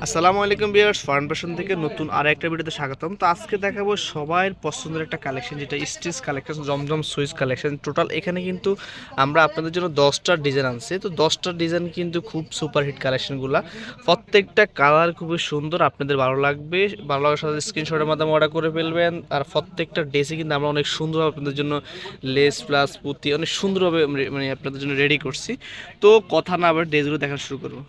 আসসালামু আলাইকুম viewers, fern fashion থেকে নতুন আর একটা ভিডিওতে স্বাগতম। তো আজকে দেখাবো সবার পছন্দের একটা কালেকশন, যেটা স্টিচ কালেকশন, জমজম সুইচ কালেকশন। টোটাল এখানে কিন্তু আমরা আপনাদের জন্য 10টা ডিজাইন আনছি। তো 10টা ডিজাইন কিন্তু খুব সুপারহিট কালেকশনগুলো, প্রত্যেকটা কালার খুবই সুন্দর, আপনাদের ভালো লাগবে। ভালো লাগার সাথে স্ক্রিনশটের মাধ্যমে অর্ডার করে ফেলবেন। আর প্রত্যেকটা ড্রেসে কিন্তু আমরা অনেক সুন্দরভাবে আপনাদের জন্য লেস প্লাস পুঁতি অনেক সুন্দরভাবে মানে আপনাদের জন্য রেডি করছি। তো কথা না আবার ড্রেসগুলো দেখা শুরু করবো।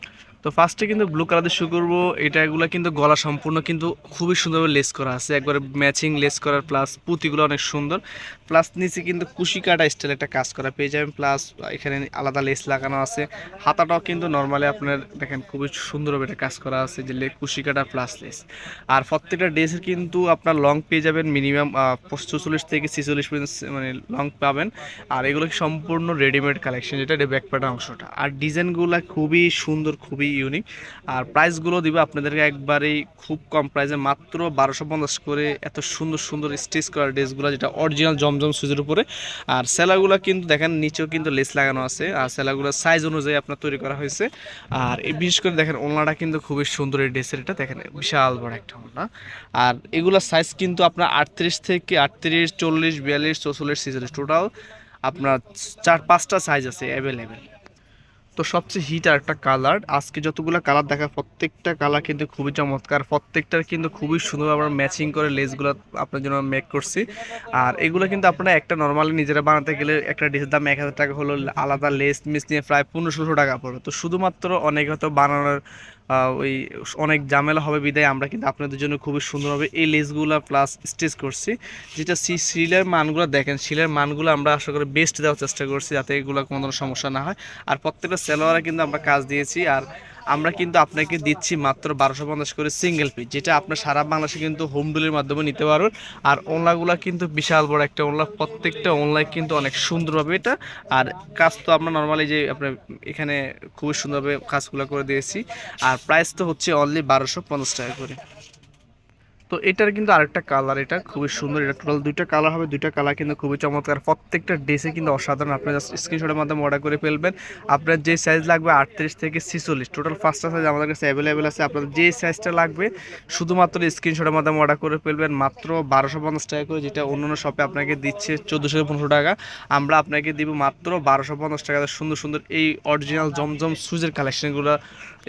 তো ফার্স্টে কিন্তু ব্লু কালার দিয়ে শুরু করবো। এগুলো কিন্তু গলা সম্পূর্ণ কিন্তু খুবই সুন্দরভাবে লেস করা আছে, একবারে ম্যাচিং লেস করার, প্লাস পুঁতিগুলো অনেক সুন্দর। প্লাস নিচে কিন্তু কুশি কাটা স্টাইল একটা কাজ করা পেয়ে যাবেন, প্লাস এখানে আলাদা লেস লাগানো আছে। হাতাটাও কিন্তু নর্মালি আপনার দেখেন খুবই সুন্দরভাবে একটা কাজ করা আছে, যে কুশি কাটা প্লাস লেস। আর প্রত্যেকটা ড্রেসের কিন্তু আপনার লং পেয়ে যাবেন মিনিমাম 44 থেকে 46 পর্যন্ত মানে লং পাবেন। আর এগুলো সম্পূর্ণ রেডিমেড কালেকশন, যেটা ব্যাক পার্টের অংশটা। আর ডিজাইনগুলো খুবই সুন্দর, খুবই ইউনিক। আর প্রাইসগুলো দিব আপনাদেরকে একবারেই খুব কম প্রাইসে, মাত্র 1250 করে। এত সুন্দর সুন্দর স্টিচ করা ড্রেসগুলো, যেটা অরিজিনাল জমজম সুইজের উপরে। আর সেলাগুলো কিন্তু দেখেন নিচেও কিন্তু লেস লাগানো আছে, আর সেলাগুলো সাইজ অনুযায়ী আপনার তৈরি করা হয়েছে। আর এই বিশেষ করে দেখেন ওড়নাটা কিন্তু খুবই সুন্দর, এই ড্রেসের এটা দেখেন বিশাল বড় একটা ওড়না। আর এগুলোর সাইজ কিন্তু আপনার 38 থেকে 38, 40, 42, 44, 46 টোটাল আপনার 4-5টা সাইজ আছে অ্যাভেলেবেল। তো সবচেয়ে হিট আর একটা কালার, আজকে যতগুলো কালার দেখা প্রত্যেকটা কালার কিন্তু খুবই চমৎকার, প্রত্যেকটার কিন্তু খুবই সুন্দর আমরা ম্যাচিং করে লেসগুলো আপনার জন্য মেক করছি। আর এগুলো কিন্তু আপনারা একটা নর্মালি নিজেরা বানাতে গেলে একটা ড্রেসের দাম 1000 টাকা হলো, আলাদা লেস মিস নিয়ে প্রায় 1500 টাকা পড়বে। তো শুধুমাত্র অনেক হয়তো বানানোর ওই অনেক ঝামেলা হবে বিদায় আমরা কিন্তু আপনাদের জন্য খুবই সুন্দরভাবে এই লেসগুলো প্লাস স্টিচ করছি। যেটা সিলের মানগুলো দেখেন, সিলের মানগুলো আমরা আশা করি বেস্ট দেওয়ার চেষ্টা করছি, যাতে এগুলো কোনো ধরনের সমস্যা না হয়। আর প্রত্যেকটা সেলোয়ারে কিন্তু আমরা কাজ দিয়েছি। আর আমরা কিন্তু আপনাকে দিচ্ছি মাত্র 1250 করে সিঙ্গেল পিস, যেটা আপনার সারা বাংলাদেশে কিন্তু হোম ডেলিভারির মাধ্যমে নিতে পারবেন। আর ওনলাগুলো কিন্তু বিশাল বড় একটা ওনলা, প্রত্যেকটা ওনলাই কিন্তু অনেক সুন্দরভাবে এটা। আর কাজ তো আমরা নর্মালি যে আপনার এখানে খুবই সুন্দরভাবে কাজগুলো করে দিয়েছি। আর প্রাইস তো হচ্ছে অনলি 1250 টাকা করে। তো এটার কিন্তু আরেকটা কালার, এটা খুবই সুন্দর। এটা টোটাল দুইটা কালার হবে, দুইটা কালার কিন্তু খুবই চমৎকার, প্রত্যেকটা ড্রেসে কিন্তু অসাধারণ। আপনার জাস্ট স্ক্রিনশটের মাধ্যমে অর্ডার করে ফেলবেন। আপনার যে সাইজ লাগবে 38 থেকে 46 টোটাল 5টা সাইজ আমাদের কাছে অ্যাভেলেবেল আছে। আপনার যে সাইজটা লাগবে শুধুমাত্র স্ক্রিনশটের মাধ্যমে অর্ডার করে ফেলবেন, মাত্র 1250 টাকা করে, যেটা অন্য অন্য শপে আপনাকে দিচ্ছে 1400-1500 টাকা। আমরা আপনাকে দিব মাত্র 1250 টাকা। সুন্দর সুন্দর এই অরিজিনাল জমজম সুজের কালেকশনগুলো,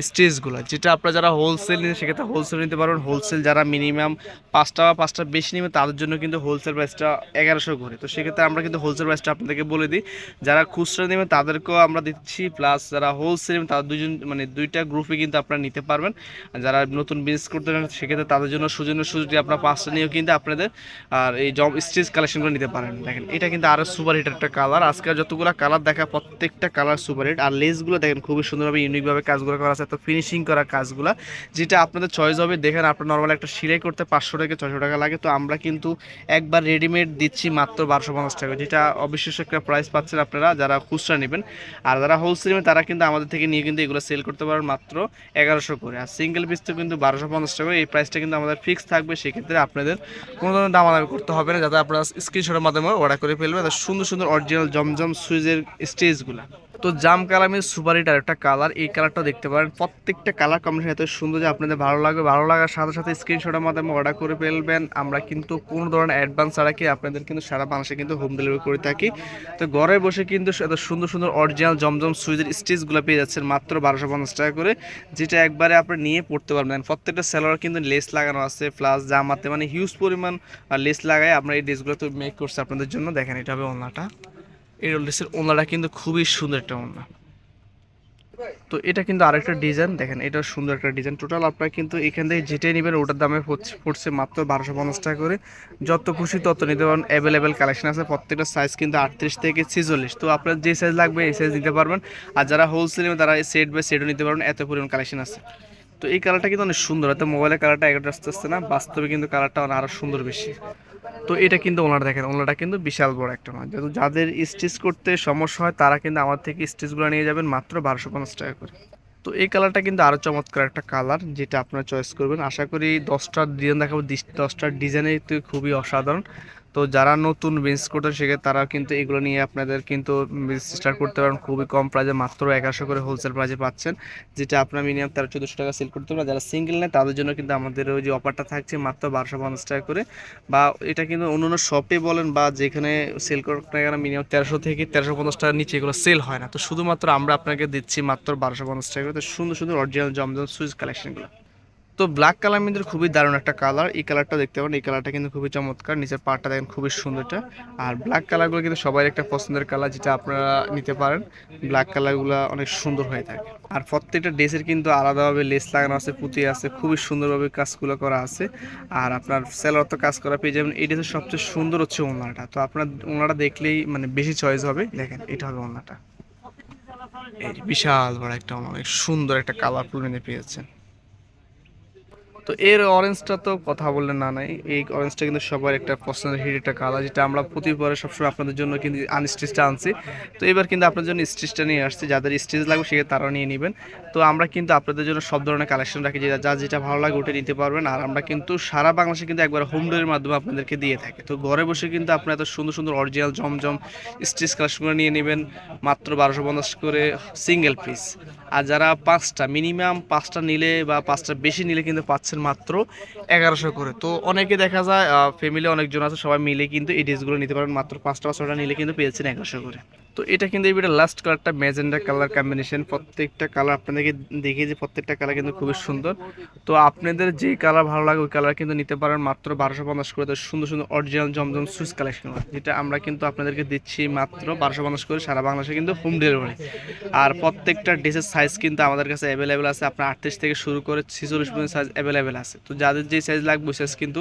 স্টেজগুলো, যেটা আপনারা যারা হোলসেল নিতে সেক্ষেত্রে হোলসেল নিতে পারবেন। হোলসেল যারা মিনিমাম 5টা বা 5টা বেশি নেবে তাদের জন্য কিন্তু হোলসেল প্রাইসটা 1100 করে। তো সেক্ষেত্রে আমরা কিন্তু হোলসেল প্রাইসটা আপনাদেরকে বলে দিই, যারা খুচরা নেবেন তাদেরকেও আমরা দিচ্ছি, প্লাস যারা হোলসেল নেবেন তাদের দুজন মানে দুইটা গ্রুপে কিন্তু আপনারা নিতে পারবেন। যারা নতুন বিজনেস করতে চান সেক্ষেত্রে তাদের জন্য সুযোগ আপনার 5টা নিয়েও কিন্তু আপনাদের আর এই জব স্টিচ কালেকশনগুলো নিতে পারেন। দেখেন এটা কিন্তু আরও সুপার হিট একটা কালার, আজকে যতগুলো কালার দেখা প্রত্যেকটা কালার সুপার হিট। আর লেসগুলো দেখেন খুবই সুন্দরভাবে ইউনিকভাবে কাজগুলো করা আছে, তো ফিনিশিং করা কাজগুলো, যেটা আপনাদের চয়েস হবে। দেখেন আপনার নর্মাল একটা সেলাই করতে 500 থেকে 600 টাকা লাগে, তো আমরা কিন্তু একবার রেডিমেড দিচ্ছি মাত্র 1250 টাকা, যেটা অবিশ্বাস্য একটা প্রাইস পাচ্ছেন আপনারা যারা খুচরা নেবেন। আর যারা হোলসেল নেবেন তারা কিন্তু আমাদের থেকে নিয়ে কিন্তু এগুলো সেল করতে পারেন মাত্র 1100 করে। আর সিঙ্গেল পিস তো কিন্তু 1250 টাকা, এই প্রাইসটা কিন্তু আমাদের ফিক্স থাকবে। সেক্ষেত্রে আপনাদের কোনো ধরনের দামাদামি করতে হবে না, যাতে আপনারা স্ক্রিনশটের মাধ্যমে অর্ডার করে ফেলবেন সুন্দর সুন্দর অরিজিনাল জমজম সুইজের স্টেজগুলো। তো জাম কালামের সুপার হিট আর একটা কালার, এই কালারটা দেখতে পারেন, প্রত্যেকটা কালার কম্বিনেশন এত সুন্দর যে আপনাদের ভালো লাগবে। ভালো লাগার সাথে সাথে স্ক্রিনশটের মাধ্যমে অর্ডার করে ফেলবেন। আমরা কিন্তু কোনো ধরনের অ্যাডভান্স ছাড়া কি আপনাদের কিন্তু সারা বাংলাদেশে কিন্তু হোম ডেলিভারি করে থাকি। তো ঘরে বসে কিন্তু এত সুন্দর সুন্দর অরিজিনাল জমজম সুইজের স্টিচগুলো পেয়ে যাচ্ছেন মাত্র 1250 টাকা করে, যেটা একবারে আপনি নিয়ে পড়তে পারবেন। প্রত্যেকটা সেলোয়ার কিন্তু লেস লাগানো আছে, প্লাস জামাতে মানে হিউজ পরিমাণ লেস লাগায় আমরা এই ড্রেসগুলো তো মেক করছি আপনাদের জন্য। দেখেন এটা হবে ওড়নাটা, এই ড্রেসের ওড়নাটা কিন্তু খুবই সুন্দর একটা ওড়না। তো এটা কিন্তু আরেকটা ডিজাইন, দেখেন এটা সুন্দর একটা ডিজাইন। টোটাল আপনারা কিন্তু এখান থেকে যেটাই নেবেন ওটার দামে পড়ছে মাত্র 1250 টাকা করে। যত খুশি তত নিতে পারেন, অ্যাভেলেবেল কালেকশন আছে। প্রত্যেকটা সাইজ কিন্তু 38 থেকে 46, তো আপনার যে সাইজ লাগবে এই সাইজ নিতে পারবেন। আর যারা হোলসেল নেবেন তারা সেট বাই সেটও নিতে পারবেন, এত পরিমাণ কালেকশন আছে। তো এই কালারটা কিন্তু অনেক সুন্দর, হয়তো মোবাইলের কালারটা একটা আসতে না, বাস্তবে কিন্তু কালারটা আরও সুন্দর বেশি। তো এটা কিন্তু ওনারা দেখেন, ওনারা কিন্তু বিশাল বড় একটা মাছ, যেহেতু যাদের স্টিচ করতে সমস্যা হয় তারা কিন্তু আমার থেকে স্টিচগুলো নিয়ে যাবেন মাত্র 1250 টাকা করে। তো এই কালারটা কিন্তু আরও চমৎকার একটা কালার, যেটা আপনারা চয়েস করবেন। আশা করি 10টা ডিজাইন দেখাবো, 10টা ডিজাইনে তো খুবই অসাধারণ। তো যারা নতুন বিজনেস করতে শেখে তারা কিন্তু এগুলো নিয়ে আপনাদের কিন্তু বিজনেস স্টার্ট করতে পারেন খুবই কম প্রাইসে, মাত্র 1100 করে হোলসেল প্রাইসে পাচ্ছেন, যেটা আপনার মিনিমাম 1300-1400 টাকা সেল করতে পারবেন। যারা সিঙ্গেল নেয় তাদের জন্য কিন্তু আমাদের ওই যে অফারটা থাকছে মাত্র 1250 টাকা করে, বা এটা কিন্তু অন্য অন্য শপে বলেন বা যেখানে সেল করতে গেলে মিনিমাম 1300 থেকে 1350 টাকার নিচে এগুলো সেল হয় না। তো শুধুমাত্র আমরা আপনাকে দিচ্ছি মাত্র 1250 টাকা করে। তো সুন্দর সুন্দর অরিজিনাল জমজম সুইচ কালেকশনগুলো। তো ব্ল্যাক কালার মধ্যে খুবই দারুণ একটা কালার, এই কালারটা দেখতে পারেন, এই কালারটা কিন্তু খুবই চমৎকার, নিচের পার্টটা দেখেন খুবই সুন্দরটা। আর ব্ল্যাক কালারগুলো কিন্তু সবাই একটা পছন্দের কালার, যেটা আপনারা নিতে পারেন। ব্ল্যাক কালারগুলো অনেক সুন্দর হয়ে থাকে। আর প্রত্যেকটা ড্রেসের কিন্তু আলাদাভাবে লেস লাগানো আছে, পুঁতি আছে, খুবই সুন্দরভাবে কাজগুলো করা আছে। আর আপনার সেলার তো কাজ করা পেয়ে যাবেন। এই ড্রেসের সবচেয়ে সুন্দর হচ্ছে ওড়নাটা, তো আপনার ওড়নাটা দেখলেই মানে বেশি চয়েস হবে। দেখেন এটা হবে ওড়নাটা, এই যে বিশাল বড় একটা ওড়না, অনেক সুন্দর একটা কালারফুল নিয়ে পেয়েছেন। তো এর অরেঞ্জটা তো কথা বললে না নাই, এই অরেঞ্জটা কিন্তু সবার একটা পছন্দের হিট একটা কালার, যেটা আমরা প্রতিবারে সবসময় আপনাদের জন্য কিন্তু আনস্টিচটা আনছি। তো এবার কিন্তু আপনাদের জন্য স্টিচটা নিয়ে আসছি, যাদের স্টিচ লাগবে সেটা তারাও নিয়ে নেবেন। তো আমরা কিন্তু আপনাদের জন্য সব ধরনের কালেকশন রাখি, যেটা যেটা ভালো লাগে ওটা নিতে পারবেন। আর আমরা কিন্তু সারা বাংলাদেশে কিন্তু একবার হোম ডেলিভারির মাধ্যমে আপনাদেরকে দিয়ে থাকি। তো ঘরে বসে কিন্তু আপনারা এত সুন্দর সুন্দর অরিজিনাল জমজম স্টিচ কালেকশনগুলো নিয়ে নেবেন মাত্র 1250 করে সিঙ্গেল পিস। আর যারা মিনিমাম পাঁচটা নিলে বা পাঁচটা বেশি নিলে কিন্তু পাচ্ছেন মাত্র 1100 করে। তো অনেকে দেখা যায় ফ্যামিলি অনেকজন আছে, সবাই মিলে কিন্তু এই ড্রেসগুলো নিতে পারেন, মাত্র 5টা নিলে কিন্তু পেয়েছেন 1100 করে। তো এটা কিন্তু এই লাস্ট কালারটা ম্যাজেন্ডা কালার কম্বিনেশন, প্রত্যেকটা কালার আপনাদেরকে দেখিয়ে যে প্রত্যেকটা কালার কিন্তু খুবই সুন্দর। তো আপনাদের যে কালার ভালো লাগে ওই কালার কিন্তু নিতে পারেন মাত্র 1250 করে। তো সুন্দর সুন্দর অরিজিনাল জমজম সুইচ কালেকশন, যেটা আমরা কিন্তু আপনাদেরকে দিচ্ছি মাত্র 1250 করে, সারা বাংলাদেশে কিন্তু হোম ডেলিভারি। আর প্রত্যেকটা ড্রেসের সাইজ কিন্তু আমাদের কাছে অ্যাভেলেবেল আছে, আপনার 38 থেকে শুরু করে 46 পর্যন্ত সাইজ অ্যাভেলেবেল আছে। তো যাদের যে সাইজ লাগবে ওই সাইজ কিন্তু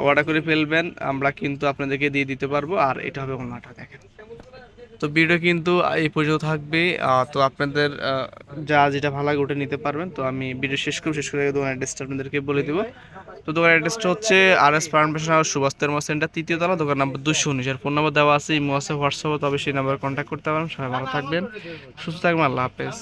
অর্ডার করে ফেলবেন, আমরা কিন্তু আপনাদেরকে দিয়ে দিতে পারবো। আর এটা হবে ওনাটা, দেখেন। তো ভিডিও কিন্তু এই পর্যন্ত থাকবে। তো আপনাদের যা যেটা ভালো লাগে ওটা নিতে পারবেন। তো আমি ভিডিও শেষ করে দোকানের অ্যাড্রেসটা আপনাদেরকে বলে দিব। তো দোকানের অ্যাড্রেসটা হচ্ছে আর.এস. ফার্মেশন হাউস, সুভাষ তেরমা সেন্টার, 3য় তলা, দোকান নাম্বার 219। আর ফোন নাম্বার দেওয়া আছে, ইমো আছে, হোয়াটসঅ্যাপে, তবে সেই নাম্বারে কন্ট্যাক্ট করতে পারেন। সবাই ভালো থাকবেন, সুস্থ থাকবেন, আল্লাহ হাফেজ।